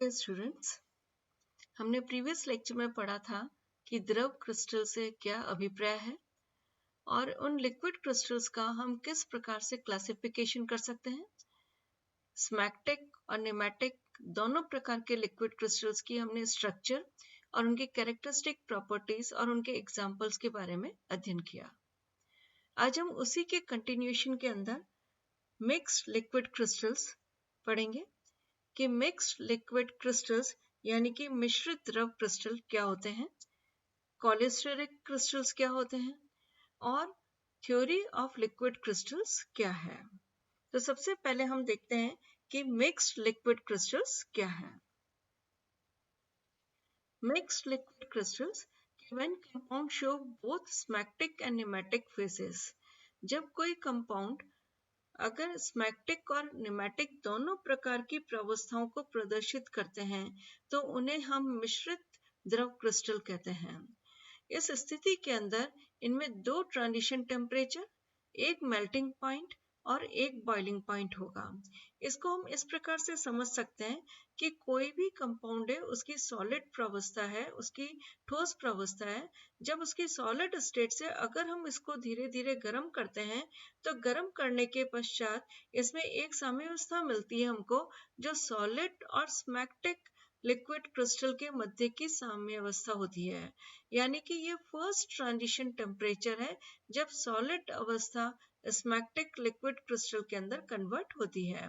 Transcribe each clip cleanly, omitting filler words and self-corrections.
Dear students, हमने previous lecture में पढ़ा था कि द्रव क्रिस्टल से क्या अभिप्राय है और उन लिक्विड क्रिस्टल्स का हम किस प्रकार से क्लासिफिकेशन कर सकते हैं। स्मैग्मेटिक और न्यूमेटिक दोनों प्रकार के लिक्विड क्रिस्टल्स की हमने स्ट्रक्चर और उनके कैरेक्टरिस्टिक प्रॉपर्टीज और उनके एग्जाम्पल्स के बारे में अध्ययन किया। आज हम उसी के कंटिन्यूएशन के अंदर मिक्स्ड लिक्विड क्रिस्टल्स पढ़ेंगे कि मिक्स्ड लिक्विड क्रिस्टल्स यानी कि मिश्रित द्रव क्रिस्टल क्या होते हैं, कॉलेस्टेरिक क्रिस्टल्स क्या होते हैं और थ्योरी ऑफ लिक्विड क्रिस्टल्स क्या है। तो सबसे पहले हम देखते हैं कि मिक्स्ड लिक्विड क्रिस्टल्स क्या है। Mixed liquid crystals when compound show both स्मैग्मेटिक and pneumatic phases, जब कोई कंपाउंड अगर स्मैग्मेटिक और न्यूमेटिक दोनों प्रकार की प्रावस्थाओं को प्रदर्शित करते हैं तो उन्हें हम मिश्रित द्रव क्रिस्टल कहते हैं। इस स्थिति के अंदर इनमें दो ट्रांजिशन टेम्परेचर, एक मेल्टिंग पॉइंट और एक बॉइलिंग पॉइंट होगा। इसको हम इस प्रकार से समझ सकते हैं कि कोई भी कंपाउंड है, उसकी सॉलिड प्रावस्था है, उसकी ठोस प्रावस्था है। जब उसकी सॉलिड स्टेट से अगर हम इसको धीरे धीरे गर्म करते हैं तो गर्म करने के पश्चात इसमें एक साम्यावस्था मिलती है हमको, जो सॉलिड और स्मैग्मेटिक लिक्विड क्रिस्टल के मध्य की साम्यावस्था होती है। यानी कि ये फर्स्ट ट्रांजिशन टेम्परेचर है जब सॉलिड अवस्था स्मैग्मेटिक लिक्विड क्रिस्टल के अंदर कन्वर्ट होती है।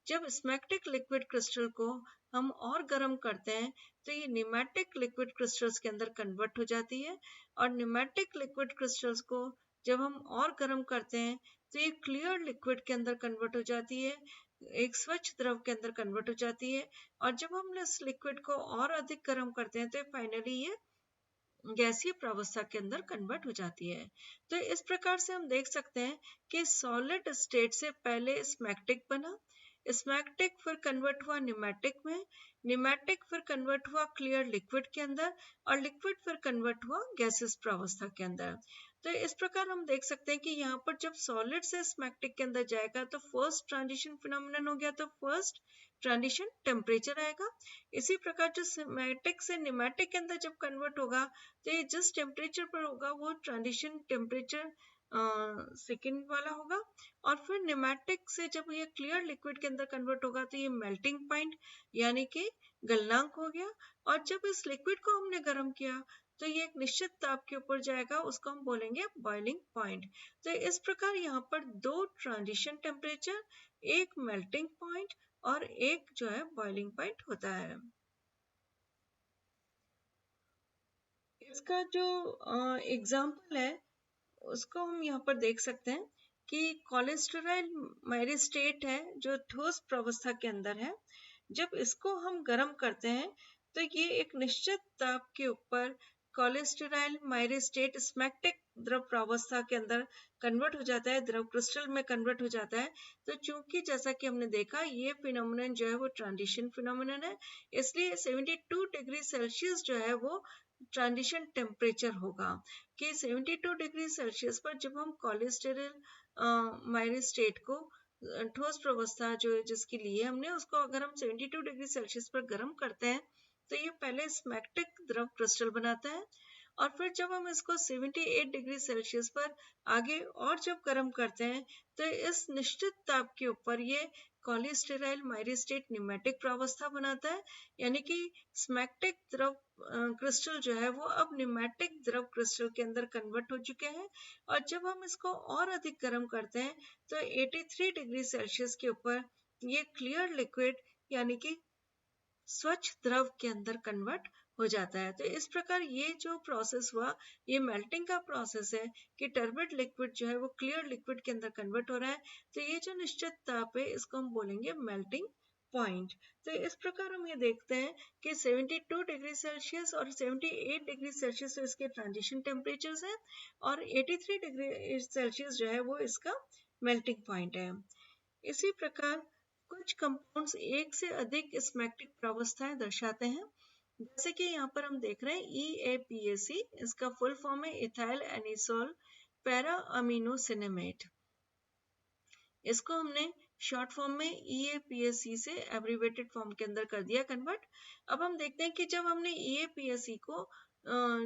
जब स्मैग्मेटिक लिक्विड क्रिस्टल को हम और गर्म करते हैं तो ये न्यूमेटिक लिक्विड क्रिस्टल्स के अंदर कन्वर्ट हो जाती है और न्यूमेटिक लिक्विड क्रिस्टल्स को जब हम और गर्म करते हैं तो ये क्लियर लिक्विड के अंदर कन्वर्ट हो जाती है, एक स्वच्छ द्रव के अंदर कन्वर्ट हो जाती है। और जब हम इस लिक्विड को और अधिक गर्म करते हैं तो फाइनली ये गैसीय प्रावस्था के अंदर कन्वर्ट हो जाती है। तो इस प्रकार से हम देख सकते हैं कि सॉलिड स्टेट से पहले स्मैग्मेटिक बना, स्मैग्मेटिक फिर कन्वर्ट हुआ न्यूमेटिक में, न्यूमेटिक फिर कन्वर्ट हुआ क्लियर लिक्विड के अंदर और लिक्विड फिर कन्वर्ट हुआ गैसियस प्रावस्था के अंदर। तो इस प्रकार हम देख सकते हैं कि यहाँ पर जब सॉलिड से स्मैग्मेटिक के अंदर जाएगा तो फर्स्ट ट्रांजिशन फिनोमिनन हो गया, तो फर्स्ट ट्रांजिशन टेम्परेचर आएगा। इसी प्रकार जो स्मैग्मेटिक से न्यूमेटिक के अंदर जब कन्वर्ट होगा तो ये जिस टेम्परेचर पर होगा वो ट्रांजिशन टेम्परेचर सेकेंड वाला होगा। और फिर न्यूमेटिक से जब ये क्लियर लिक्विड के अंदर कन्वर्ट होगा तो ये मेल्टिंग पॉइंट यानी कि गलनांक हो गया। और जब इस लिक्विड को हमने गर्म किया तो ये एक निश्चित ताप के ऊपर जाएगा, उसको हम बोलेंगे बॉइलिंग पॉइंट। तो इस प्रकार यहाँ पर दो ट्रांजिशन टेम्परेचर, एक मेल्टिंग पॉइंट और एक जो है बॉइलिंग पॉइंट होता है। इसका जो एग्जाम्पल है उसको हम यहाँ पर देख सकते हैं कि कोलेस्टेराइल माइरेस्टेट है जो ठोस प्रावस्था के अंदर है। जब इसको हम गर्म करते हैं तो ये एक निश्चित ताप के ऊपर कोलेस्टेराइल माइरेस्टेट स्मैग्मेटिक द्रव प्रावस्था के अंदर कन्वर्ट हो जाता है, द्रव क्रिस्टल में कन्वर्ट हो जाता है। तो चूंकि जैसा कि हमने देखा ये फिनोमिनन जो है वो ट्रांजिशन फिनोमिनन है, इसलिए 72 डिग्री सेल्सियस जो है वो ट्रांजिशन टेम्परेचर होगा कि 72 डिग्री सेल्सियस पर जब हम कोलेस्टेरल माइरेस्टेट को ठोस प्रावस्था जो जिसके लिए हमने उसको अगर हम 72 डिग्री सेल्सियस पर गर्म करते हैं तो ये पहले स्मैग्मेटिक द्रव क्रिस्टल बनाता है और फिर जब हम इसको 78 डिग्री सेल्सियस पर आगे और जब गर्म करते हैं तो इस निश्चित ताप के ऊपर ये कोलेस्टेराइल माइरेस्टेट न्यूमेटिक प्रावस्था बनाता है। यानी कि स्मैग्मेटिक द्रव क्रिस्टल जो है वो अब न्यूमेटिक द्रव क्रिस्टल के अंदर कन्वर्ट हो चुके हैं। और जब हम इसको और अधिक गर्म करते हैं तो 83 डिग्री सेल्सियस के ऊपर ये क्लियर लिक्विड यानी कि स्वच्छ द्रव के अंदर कन्वर्ट हो जाता है। तो इस प्रकार ये जो प्रोसेस हुआ ये मेल्टिंग का प्रोसेस है कि टर्बिड लिक्विड जो है वो क्लियर लिक्विड के अंदर कन्वर्ट हो रहा है। तो ये जो निश्चित ताप है इसको हम बोलेंगे मेल्टिंग पॉइंट। तो इस प्रकार हम ये देखते हैं कि 72 डिग्री सेल्सियस और 78 डिग्री सेल्सियस इसके ट्रांजिशन टेम्परेचर्स हैं और 83 डिग्री सेल्सियस जो है वो इसका मेल्टिंग पॉइंट है। इसी प्रकार कुछ कंपाउंड्स एक से अधिक स्मैग्मेटिक प्रावस्थाएं दर्शाते हैं, जैसे कि यहाँ पर हम देख रहे हैं EAPAC, इसका फुल फॉर्म है इथाइल एनिसोल पैरा अमीनो सिनेमेट। इसको हमने शॉर्ट फॉर्म में EAPSC से एब्रीवेटेड फॉर्म के अंदर कर दिया कन्वर्ट। अब हम देखते हैं कि जब हमने EAPSC को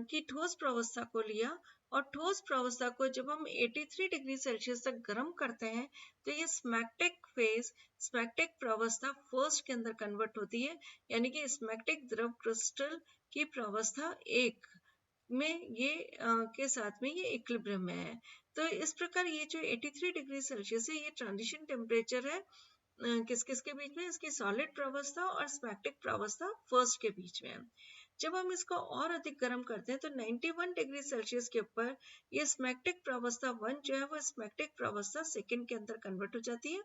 की ठोस प्रावस्था को लिया और ठोस प्रावस्था को जब हम 83 डिग्री सेल्सियस तक गर्म करते हैं तो ये स्मैक्टिक फेज, स्मैक्टिक प्रावस्था फर्स्ट के अंदर कन्वर्ट होती है, यानी कि स्मैक्टिक द्रव क्रिस्टल की प्रावस्था एक में ये के साथ में ये इक्विलिब्रियम में है। तो इस प्रकार ये जो 83 डिग्री सेल्सियस है, ये ट्रांजिशन टेम्परेचर है किस किस के बीच में, इसकी सॉलिड प्रावस्था और स्मैक्टिक प्रावस्था फर्स्ट के बीच में है। जब हम इसको और अधिक गर्म करते हैं तो 91 डिग्री सेल्सियस के ऊपर ये स्मैक्टिक प्रावस्था 1 जो है वो स्मैक्टिक प्रावस्था सेकंड के अंदर कन्वर्ट हो जाती है।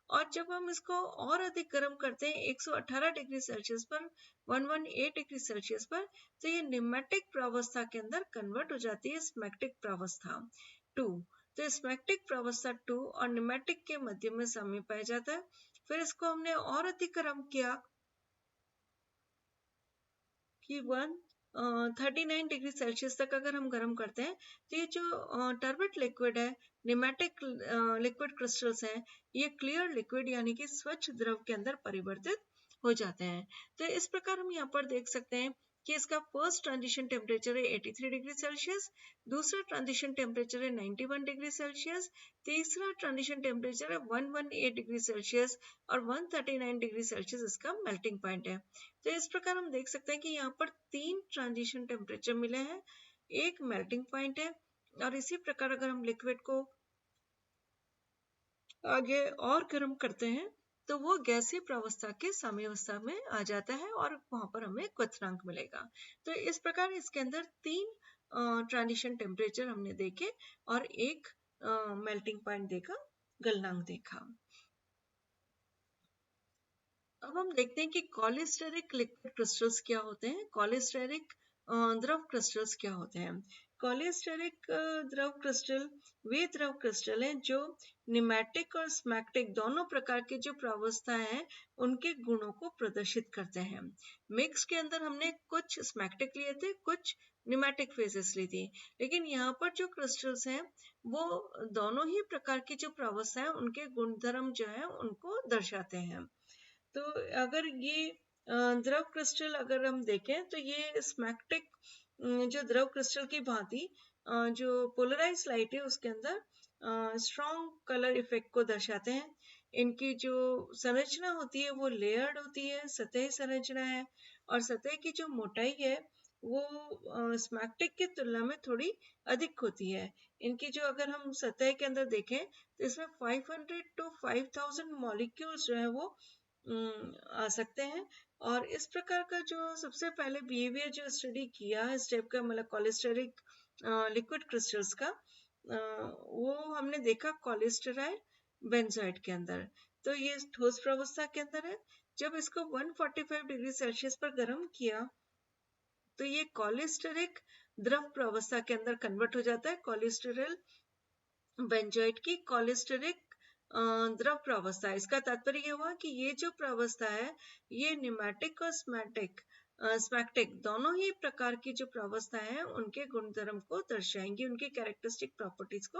और जब हम इसको और अधिक गर्म करते हैं 118 डिग्री सेल्सियस पर, 118 डिग्री सेल्सियस पर, तो ये निमेटिक प्रावस्था के अंदर कन्वर्ट हो जाती है स्मैक्टिक प्रावस्था 2। तो स्मैक्टिक प्रावस्था 2 और निमेटिक के मध्य में साम्य पाया जाता है। फिर इसको हमने और अधिक गर्म किया कि 139 डिग्री सेल्सियस तक अगर हम गर्म करते हैं तो ये जो टर्बिड लिक्विड है, निमेटिक लिक्विड क्रिस्टल्स हैं, ये क्लियर लिक्विड यानी कि स्वच्छ द्रव के अंदर परिवर्तित हो जाते हैं। तो इस प्रकार हम यहाँ पर देख सकते हैं कि इसका फर्स्ट ट्रांजिशन टेम्परेचर है 83 डिग्री सेल्सियस, दूसरा ट्रांजिशन टेम्परेचर है 91 डिग्री सेल्सियस, तीसरा ट्रांजिशन टेम्परेचर है 118 डिग्री सेल्सियस और 139 डिग्री सेल्सियस इसका मेल्टिंग पॉइंट है। तो इस प्रकार हम देख सकते हैं कि यहाँ पर 3 ट्रांजिशन टेम्परेचर मिले हैं, एक मेल्टिंग पॉइंट है, और इसी प्रकार अगर हम लिक्विड को आगे और गर्म करते हैं तो वो गैसीय प्रावस्था के साम्यावस्था में आ जाता है और वहां पर हमें क्वथनांक मिलेगा। तो इस प्रकार इसके अंदर 3 ट्रांजिशन टेम्परेचर हमने देखे और एक मेल्टिंग पॉइंट देखा, गलनांक देखा। अब हम देखते हैं कि कॉलिस्टेरिक लिक्विड क्रिस्टल्स क्या होते हैं, कॉलिस्टेरिक द्रव क्रिस्टल्स क्या होते हैं। कॉलिस्टेरिक द्रव क्रिस्टल वे द्रव क्रिस्टल हैं जो निमेटिक और स्मैक्टिक दोनों प्रकार के जो प्रावस्था हैं उनके गुणों को प्रदर्शित करते हैं। मिक्स के अंदर हमने कुछ स्मैक्टिक लिए थे, कुछ निमेटिक फेजेस ली थी, लेकिन यहाँ पर जो क्रिस्टल्स हैं वो दोनों ही प्रकार की जो प्रावस्था है उनके गुणधर्म जो है उनको दर्शाते हैं। तो अगर ये द्रव क्रिस्टल अगर हम देखें तो ये स्मैक्टिक जो द्रव क्रिस्टल की भांति जो पोलराइज लाइट है उसके अंदर स्ट्रॉन्ग कलर इफेक्ट को दर्शाते हैं। इनकी जो संरचना होती है वो लेयर्ड होती है, सतही संरचना है, और सतह की जो मोटाई है वो स्मैक्टिक की तुलना में थोड़ी अधिक होती है। इनकी जो अगर हम सतह के अंदर देखें तो इसमें 500 to 5000 मॉलिक्यूल्स जो है वो आ सकते हैं। और इस प्रकार का जो सबसे पहले बिहेवियर जो स्टडी किया इस टाइप का मतलब कॉलिस्टेरिक लिक्विड क्रिस्टल्स का, वो हमने देखा कॉलिस्टेराइल बेंजोइड के अंदर। तो ये ठोस प्रावस्था के अंदर है। जब इसको 145 डिग्री सेल्सियस पर गर्म किया तो ये कॉलिस्टेरिक द्रव प्रावस्था के अंदर कन्वर्ट हो जाता है, कॉलिस्टेरल बेंजोइड की कॉलिस्टेरिक द्रव प्रावस्था। इसका तात्पर्य यह हुआ कि ये जो प्रावस्था है ये निमेटिक और स्मैक्टिक दोनों ही प्रकार की जो प्रावस्था है उनके गुणधर्म को दर्शाएंगी, उनकी कैरेक्टरिस्टिक प्रॉपर्टीज को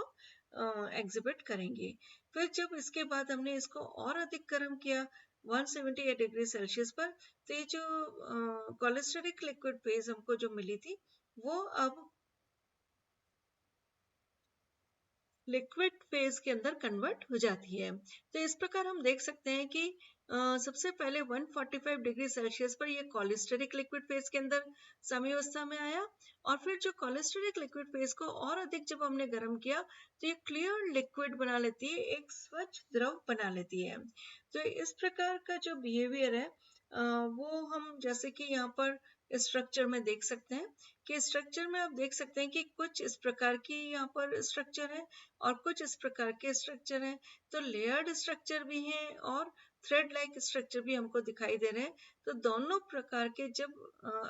एग्जिबिट करेंगी। फिर जब इसके बाद हमने इसको और अधिक गर्म किया 178 डिग्री सेल्सियस पर, तो ये जो कॉलिस्टेरिक लिक्विड फेज हमको जो मिली थी वो अब लिक्विड फेज के अंदर कन्वर्ट हो जाती है। तो इस प्रकार हम देख सकते हैं कि सबसे पहले 145 डिग्री सेल्सियस पर ये कॉलिस्टेरिक लिक्विड फेज के अंदर साम्यावस्था में आया, और फिर जो कॉलिस्टेरिक लिक्विड फेज को और अधिक जब हमने गर्म किया तो ये क्लियर लिक्विड बना लेती है, एक स्वच्छ द्रव बना लेती है। तो इस प्रकार का जो बिहेवियर है वो हम जैसे कि यहाँ पर स्ट्रक्चर में देख सकते हैं कि स्ट्रक्चर में आप देख सकते हैं कि कुछ इस प्रकार की यहाँ पर स्ट्रक्चर है और कुछ इस प्रकार के स्ट्रक्चर हैं। तो लेयर्ड स्ट्रक्चर भी हैं और थ्रेड लाइक स्ट्रक्चर भी हमको दिखाई दे रहे हैं। तो दोनों प्रकार के जब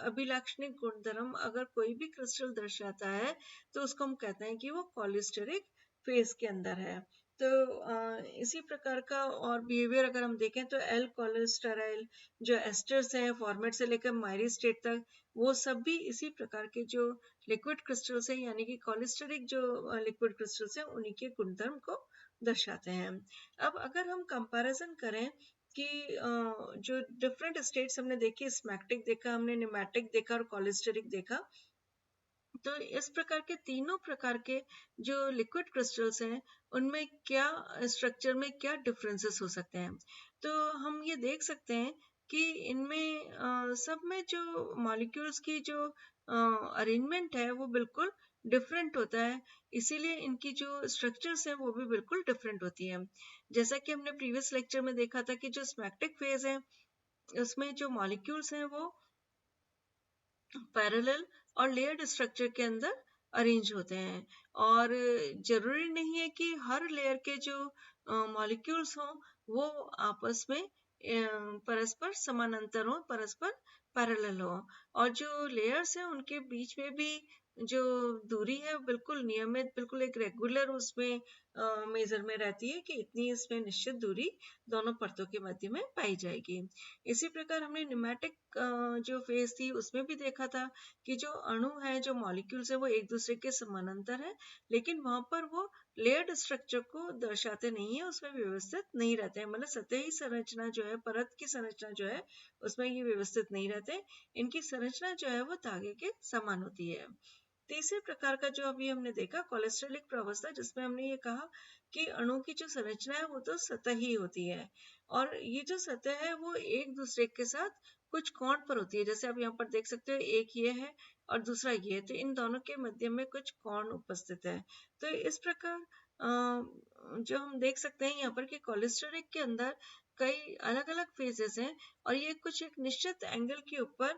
अभिलाक्षणिक गुणधर्म अगर कोई भी क्रिस्टल दर्शाता है तो उसको हम कहते हैं कि वो कॉलिस्टेरिक फेज के अंदर है। तो इसी प्रकार का और बिहेवियर अगर हम देखें तो एल कोलेस्टेराइल जो एस्टर्स हैं फॉर्मेट से लेकर मायरी स्टेट तक, वो सब भी इसी प्रकार के जो लिक्विड क्रिस्टल्स हैं यानी कि कोलेस्टेरिक जो लिक्विड क्रिस्टल्स हैं उन्हीं के गुणधर्म को दर्शाते हैं। अब अगर हम कंपैरिजन करें कि जो डिफरेंट स्टेट्स हमने देखी, स्मैक्टिक देखा हमने, निमैटिक देखा और कोलेस्टेरिक देखा, तो इस प्रकार के तीनों प्रकार के जो लिक्विड क्रिस्टल्स हैं उनमें क्या स्ट्रक्चर में क्या डिफरेंसेस हो सकते हैं। तो हम ये देख सकते हैं कि इनमें सब में जो मॉलिक्यूल्स की जो अरेंजमेंट है वो बिल्कुल डिफरेंट होता है, इसीलिए इनकी जो स्ट्रक्चर्स हैं वो भी बिल्कुल डिफरेंट होती हैं। जैसा कि हमने प्रीवियस लेक्चर में देखा था कि जो स्मैक्टिक फेज है उसमें जो मॉलिक्यूल्स हैं वो पैरेलल और लेयर्ड स्ट्रक्चर के अंदर अरेंज होते हैं, और जरूरी नहीं है कि हर लेयर के जो मॉलिक्यूल्स हों वो आपस में परस्पर समानांतर हो, परस्पर पैरेलल हो, और जो लेयर्स हैं उनके बीच में भी जो दूरी है बिल्कुल नियमित, बिल्कुल एक रेगुलर उसमें मेजर में रहती है कि इतनी इसमें निश्चित दूरी दोनों परतों के मध्य में पाई जाएगी। इसी प्रकार हमने न्यूमेटिक जो फेज थी उसमें भी देखा था कि जो अणु है, जो मॉलिक्यूल्स है वो एक दूसरे के समानांतर है, लेकिन वहां पर वो लेयर्ड स्ट्रक्चर को दर्शाते नहीं है, उसमें व्यवस्थित नहीं रहते हैं, मतलब सतही संरचना जो है, परत की संरचना जो है उसमें ये व्यवस्थित नहीं रहते, इनकी संरचना जो है वो तागे के समान होती है। तीसरे प्रकार का जो अभी हमने देखा कोलेस्ट्रॉलिक प्रावस्था, जिसमें हमने ये कहा कि अणु की जो संरचना है वो तो सतही होती है, और ये जो सतह है वो एक दूसरे के साथ कुछ कोण पर होती है, जैसे आप यहाँ पर देख सकते हो एक ये है और दूसरा ये है, तो इन दोनों के मध्य में कुछ कोण उपस्थित है। तो इस प्रकार जो हम देख सकते हैं यहाँ पर कि कोलेस्ट्रॉलिक के अंदर कई अलग अलग फेजेस हैं, और ये कुछ एक निश्चित एंगल के ऊपर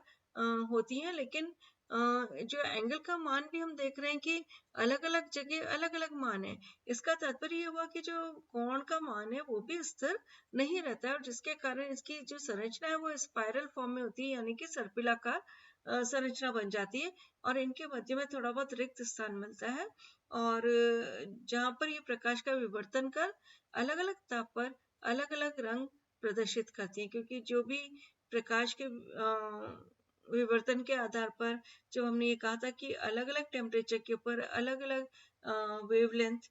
होती हैं, लेकिन जो एंगल का मान भी हम देख रहे हैं कि अलग अलग जगह अलग अलग मान है। इसका तात्पर्य ये हुआ कि जो कोण का मान है वो भी स्थिर नहीं रहता है, और जिसके कारण इसकी जो संरचना है वो स्पाइरल फॉर्म में होती है, यानी कि सर्पिलाकार संरचना बन जाती है, और इनके मध्य में थोड़ा बहुत रिक्त स्थान मिलता है, और जहाँ पर ये प्रकाश का विवर्तन कर अलग अलग ताप पर अलग अलग रंग प्रदर्शित करती है, क्योंकि जो भी प्रकाश के विवर्तन के आधार पर, जो हमने ये कहा था कि अलग अलग टेम्परेचर के ऊपर अलग अलग वेवलेंथ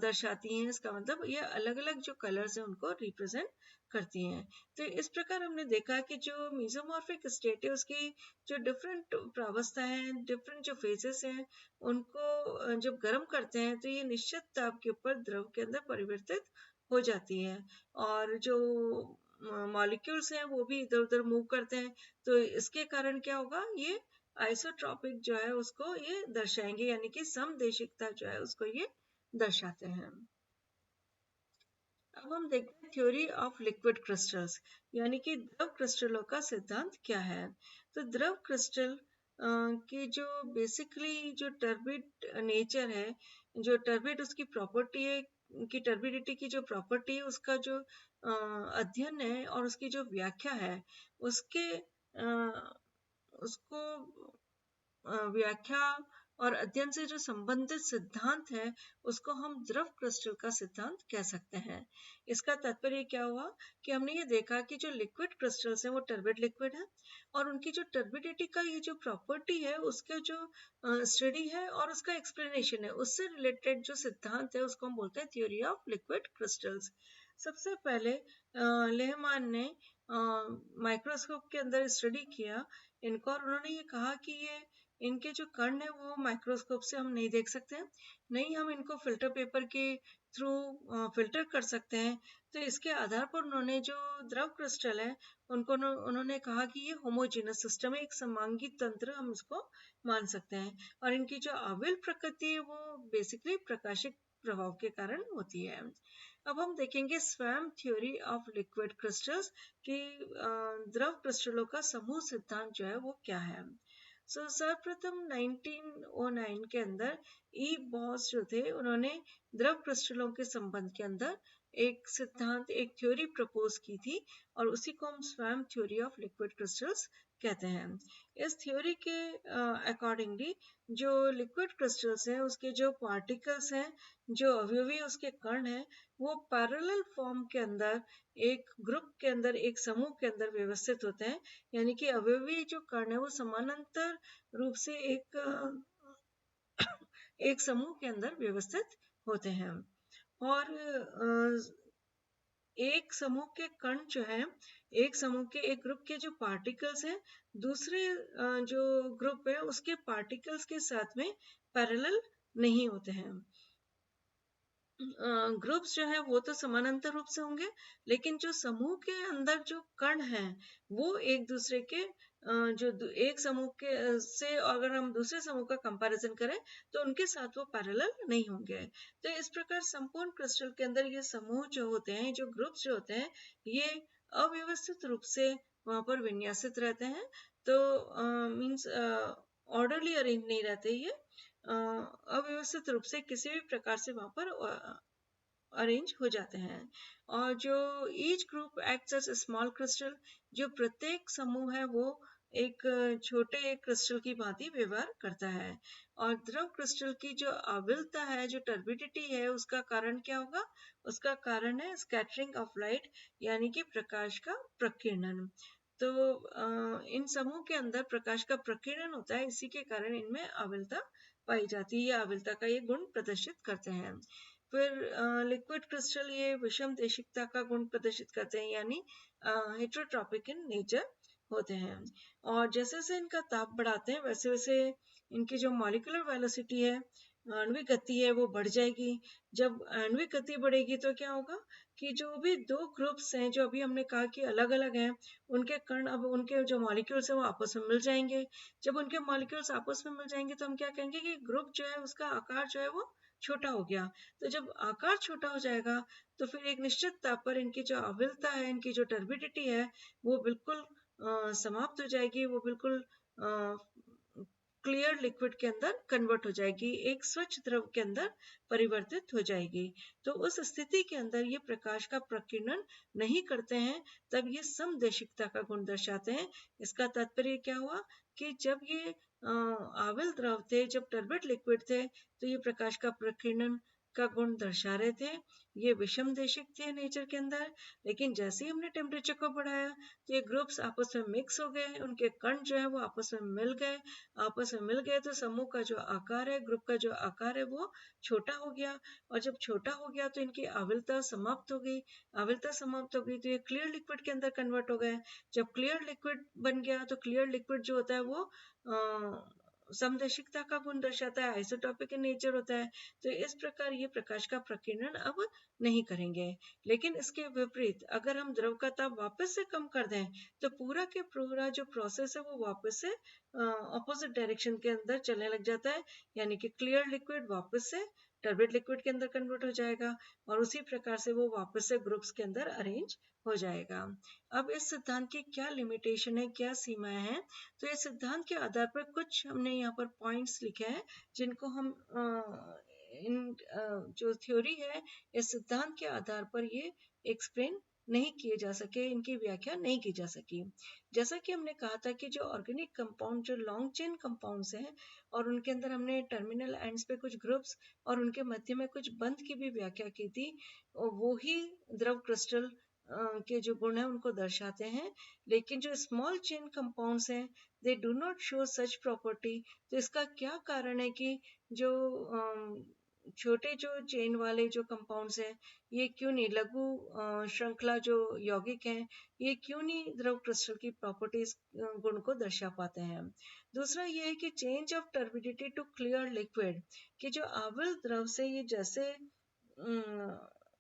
दर्शाती हैं, इसका मतलब ये अलग अलग जो कलर्स हैं उनको रिप्रेजेंट करती हैं। तो इस प्रकार हमने देखा कि जो मेसोमॉर्फिक स्टेट है उसकी जो डिफरेंट प्रावस्था है, डिफरेंट जो फेजेस हैं, उनको जब गर्म करते हैं तो ये निश्चित ताप के ऊपर द्रव के अंदर परिवर्तित हो जाती है, और जो मॉलिक्यूल्स हैं वो भी इधर उधर मूव करते हैं, तो इसके कारण क्या होगा, ये आइसोट्रॉपिक जो है उसको ये दर्शाएंगे, यानी कि समदेशिकता जो है उसको ये दर्शाते हैं। अब हम देखते हैं थ्योरी ऑफ लिक्विड क्रिस्टल्स, यानी कि द्रव क्रिस्टलों का सिद्धांत क्या है। तो द्रव क्रिस्टल की जो बेसिकली जो टर्बिड नेचर है, जो टर्बिड उसकी प्रॉपर्टी है, कि टर्बिडिटी की जो प्रॉपर्टी है उसका जो अध्ययन है और उसकी जो व्याख्या है, उसके उसको व्याख्या और अध्ययन से जो संबंधित सिद्धांत है उसको हम द्रव क्रिस्टल का सिद्धांत कह सकते हैं। इसका तात्पर्य क्या हुआ कि हमने ये देखा कि जो लिक्विड क्रिस्टल्स हैं वो टर्बिड लिक्विड है, और उनकी जो टर्बिडिटी का ये जो प्रॉपर्टी है उसके जो स्टडी है और उसका एक्सप्लेनेशन है, उससे रिलेटेड जो सिद्धांत है उसको हम बोलते हैं थ्योरी ऑफ लिक्विड क्रिस्टल्स। सबसे पहले लेहमान ने माइक्रोस्कोप के अंदर स्टडी किया इनको, और उन्होंने ये कहा कि ये इनके जो कण है वो माइक्रोस्कोप से हम नहीं देख सकते हैं, नहीं हम इनको फिल्टर पेपर के थ्रू फिल्टर कर सकते हैं। तो इसके आधार पर उन्होंने जो द्रव क्रिस्टल है उनको उन्होंने कहा कि ये होमोजेनस सिस्टम है, एक समांगी तंत्र हम इसको मान सकते हैं, और इनकी जो आविल प्रकृति है वो बेसिकली प्रकाशिक प्रभाव के कारण होती है। अब हम देखेंगे स्वयं थ्योरी ऑफ लिक्विड क्रिस्टल्स कि द्रव क्रिस्टलों का समूह सिद्धांत जो है वो क्या है। सर्वप्रथम 1909 के अंदर ई बॉस जो थे उन्होंने द्रव क्रिस्टलों के संबंध के अंदर एक सिद्धांत, एक थ्योरी प्रपोज की थी, और उसी को हम स्वयं थ्योरी ऑफ लिक्विड क्रिस्टल्स कहते हैं। इस थ्योरी के अकॉर्डिंगली जो लिक्विड क्रिस्टल्स हैं उसके जो पार्टिकल्स हैं, जो अवयवी उसके कण हैं, वो पैरेलल फॉर्म के अंदर एक ग्रुप के अंदर, एक समूह के अंदर व्यवस्थित होते हैं। यानी कि अवयवी जो कण है वो समानांतर रूप से एक समूह के अंदर व्यवस्थित होते हैं। और एक समूह के कण जो है, एक समूह के एक ग्रुप के जो पार्टिकल्स हैं, दूसरे जो ग्रुप है उसके पार्टिकल्स के साथ में पैरेलल नहीं होते हैं। ग्रुप्स जो है वो तो समानांतर रूप से होंगे, लेकिन जो समूह के अंदर जो कण हैं वो एक दूसरे के एक समूह के से अगर हम दूसरे समूह का कंपैरिजन करें तो उनके साथ वो पैरेलल नहीं होंगे। तो इस प्रकार संपूर्ण क्रिस्टल के अंदर ये समूह जो होते हैं, जो ग्रुप्स जो होते हैं, ये अव्यवस्थित रूप से वहां पर विन्यासित रहते हैं। तो मीन्स ऑर्डरली अरेंज नहीं रहते ये, अव्यवस्थित रूप से किसी भी प्रकार से वहां पर अरेंज हो जाते हैं। और जो each group acts as small crystal, जो प्रत्येक समूह है वो एक छोटे क्रिस्टल की भांति व्यवहार करता है। और द्रव क्रिस्टल की जो आविलता है, जो टर्बिडिटी है, उसका कारण क्या होगा? उसका कारण है स्कैटरिंग ऑफ लाइट, यानी कि प्रकाश का प्रकीर्णन। तो इन समूह के अंदर प्रकाश का प्रकीर्णन होता है, इसी के कारण इनमें आविलता पाई जाती है। आविलता का ये गुण प्रदर्शित करते हैं। फिर लिक्विड क्रिस्टल ये विषम देशिकता का गुण प्रदर्शित करते हैं, यानी हेट्रोट्रॉपिक इन नेचर होते हैं। और जैसे जैसे इनका ताप बढ़ाते हैं वैसे वैसे इनकी जो मॉलिक्यूलर वेलोसिटी है, आणविक गति है, वो बढ़ जाएगी। जब आणविक गति बढ़ेगी तो क्या होगा कि जो भी दो ग्रुप्स हैं, जो अभी हमने कहा कि अलग अलग हैं, उनके कण, अब उनके जो मॉलिक्यूल्स हैं वो आपस में मिल जाएंगे। जब उनके मॉलिक्यूल्स आपस में मिल जाएंगे तो हम क्या कहेंगे कि ग्रुप जो है उसका आकार जो है वो छोटा हो गया। तो जब आकार छोटा हो जाएगा तो फिर एक निश्चित ताप पर इनकी जो आविलता है, इनकी जो टर्बिडिटी है, वो बिल्कुल समाप्त हो जाएगी। वो बिल्कुल क्लियर लिक्विड के अंदर कन्वर्ट हो जाएगी, एक स्वच्छ द्रव के अंदर परिवर्तित हो जाएगी। तो उस स्थिति के अंदर ये प्रकाश का प्रकीर्णन नहीं करते हैं, तब ये समदेशिकता का गुण दर्शाते हैं। इसका तात्पर्य क्या हुआ कि जब ये आविल द्रव थे, जब टर्बिड लिक्विड थे, तो ये प्रकाश का प्रकीर्णन का गुण दर्शा रहे थे, ये विषम देशिक थे नेचर के अंदर। लेकिन जैसे ही हमने टेम्परेचर को बढ़ाया तो ये ग्रुप्स आपस में मिक्स हो गए, उनके कण जो है वो आपस में मिल गए। आपस में मिल गए तो समूह का जो आकार है, ग्रुप का जो आकार है, वो छोटा हो गया। और जब छोटा हो गया तो इनकी आविलता समाप्त हो गई। आविलता समाप्त हो गई तो ये क्लियर लिक्विड के अंदर कन्वर्ट हो गए। जब क्लियर लिक्विड बन गया तो क्लियर लिक्विड जो होता है वो समदेशिकता का गुण दर्शाता है, आइसोटॉपिक इन नेचर होता है। तो इस प्रकार ये प्रकाश का प्रकीर्णन अब नहीं करेंगे। लेकिन इसके विपरीत अगर हम द्रव का ताप वापस से कम कर दें तो पूरा के पूरा जो प्रोसेस है वो वापस से ऑपोजिट डायरेक्शन के अंदर चलने लग जाता है, यानी कि क्लियर लिक्विड वापस से टर्बिड लिक्विड के अंदर कन्वर्ट हो जाएगा और उसी प्रकार से वो वापस से ग्रुप्स के अंदर अरेंज हो जाएगा। अब इस सिद्धांत की क्या लिमिटेशन है, क्या सीमाएं हैं? तो इस सिद्धांत के आधार पर कुछ हमने यहाँ पर पॉइंट्स लिखे हैं जिनको हम इन जो थ्योरी है, इस सिद्धांत के आधार पर ये एक्सप्लेन नहीं किए जा सके, इनकी व्याख्या नहीं की जा सकी। जैसा कि हमने कहा था कि जो ऑर्गेनिक कंपाउंड, जो लॉन्ग चेन कंपाउंड्स हैं और उनके अंदर हमने टर्मिनल एंड्स पे कुछ ग्रुप्स और उनके मध्य में कुछ बंध की भी व्याख्या की थी, वो ही द्रव क्रिस्टल के जो गुण है उनको दर्शाते हैं। लेकिन जो स्मॉल चेन कंपाउंड्स हैं, they do not show such property. तो इसका क्या कारण है कि जो छोटे जो चेन वाले जो कंपाउंड्स हैं, ये क्यों नहीं, लघु श्रृंखला जो यौगिक हैं, ये क्यों नहीं द्रव क्रिस्टल की प्रॉपर्टीज गुण को दर्शा पाते हैं? दूसरा ये है कि change of turbidity to clear liquid, कि जो आविल द्रव से ये जैसे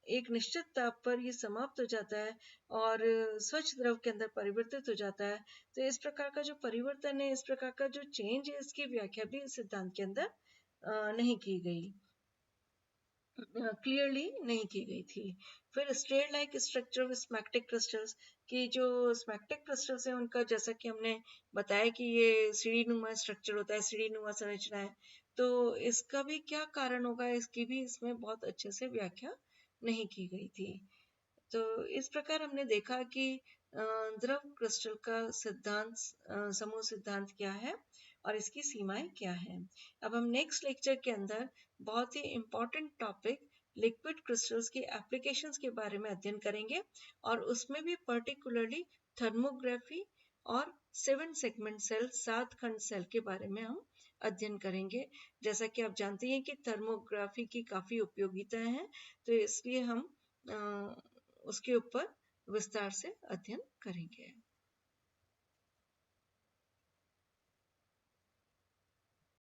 एक निश्चित ताप पर ये समाप्त हो जाता है और स्वच्छ द्रव के अंदर परिवर्तित हो जाता है। तो इस प्रकार का जो परिवर्तन है, इस प्रकार का जो चेंज है, इसकी व्याख्या भी इस सिद्धांत के अंदर नहीं की गई, क्लियरली नहीं की गई थी। फिर stair like structure of smectic crystals, की जो स्मैक्टिक क्रिस्टल्स हैं उनका जैसा कि हमने बताया कि ये सीढ़ी नुमा स्ट्रक्चर होता है, सीढ़ी नुमा संरचना है। तो इसका भी क्या कारण होगा, इसकी भी इसमें बहुत अच्छे से व्याख्या नहीं की गई थी। तो इस प्रकार हमने देखा कि द्रव क्रिस्टल का सिद्धांत, समूह सिद्धांत क्या है और इसकी सीमाएं क्या है। अब हम नेक्स्ट लेक्चर के अंदर बहुत ही इम्पोर्टेंट टॉपिक लिक्विड क्रिस्टल्स की एप्लीकेशंस के बारे में अध्ययन करेंगे और उसमें भी पर्टिकुलरली थर्मोग्राफी और 7 सेगमेंट सेल, 7 खंड सेल के बारे में हम अध्ययन करेंगे। जैसा कि आप जानते हैं कि थर्मोग्राफी की काफी उपयोगिताएं हैं, तो इसलिए हम उसके ऊपर विस्तार से अध्ययन करेंगे।